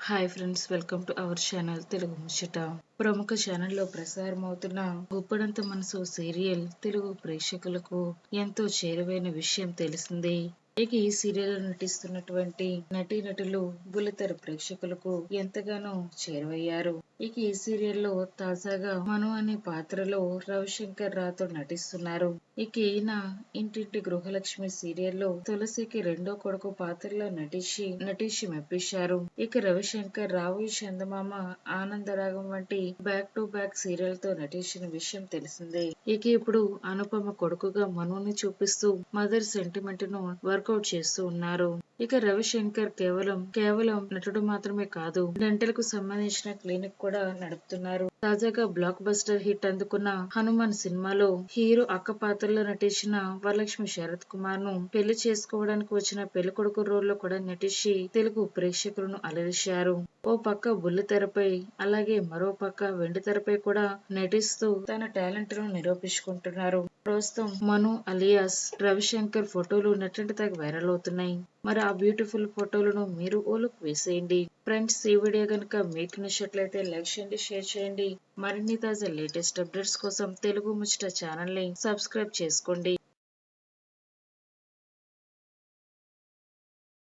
Hi friends, welcome to our channel Telugu ముచ్చట. ప్రముఖ ఛానల్లో ప్రసారమవుతున్న గుప్పడంత మనసు సీరియల్ తెలుగు ప్రేక్షకులకు ఎంతో చేరువైన విషయం తెలిసిందే. ఇక ఈ సీరియల్ నటిస్తున్నటువంటి నటీనటులు బుల్లితెర ప్రేక్షకులకు ఎంతగానో చేరువయ్యారు. ఇక ఈ సీరియల్లో తాజాగా మను అనే పాత్రలో రవిశంకర్ రాథోడ్ నటిస్తున్నారు. ఇక ఈయన ఇంటింటి గృహలక్ష్మి సీరియల్లో తులసికి రెండో కొడుకు పాత్రలో నటించి మెప్పించారు. ఇక రవిశంకర్ రావు చందమామ, ఆనందరాగం వంటి బ్యాక్ టు బ్యాక్ సీరియల్ తో నటించిన విషయం తెలిసిందే. ఇక ఇప్పుడు అనుపమ కొడుకుగా మనుని చూపిస్తూ మదర్ సెంటిమెంట్ ను వర్కౌట్ చేస్తూ ఉన్నారు. ఇక రవిశంకర్ కేవలం నటుడు మాత్రమే కాదు, డెంటల్ కు సంబంధించిన క్లినిక్ కూడా నడుపుతున్నారు. తాజాగా బ్లాక్ బస్టర్ హిట్ అందుకున్న హనుమాన్ సినిమాలో హీరో అక్క పాత్రలో నటించిన వరలక్ష్మి శరత్ కుమార్ ను పెళ్లి చేసుకోవడానికి వచ్చిన పెళ్లికొడుకు రోల్లో కూడా నటించి తెలుగు ప్రేక్షకులను అలరించారు. ఓ పక్క బుల్లితెరపై, అలాగే మరో పక్క వెండితెరపై కూడా నటిస్తూ తన టాలెంట్ ను నిరూపించుకుంటున్నారు. ప్రస్తుతం మను అలియాస్ రవిశంకర్ ఫోటోలు నెట్టింట తెగ వైరల్ అవుతున్నాయి. మరి ఆ బ్యూటిఫుల్ ఫోటోలను మీరు ఓ లుక్ వేసేయండి. ఫ్రెండ్స్, ఈ వీడియో కనుక మీకు నచ్చినట్లయితే లైక్ చేయండి, షేర్ చేయండి. మరిన్ని తాజా లేటెస్ట్ అప్డేట్స్ కోసం తెలుగు ముచ్చట ఛానల్ ని సబ్స్క్రైబ్ చేసుకోండి.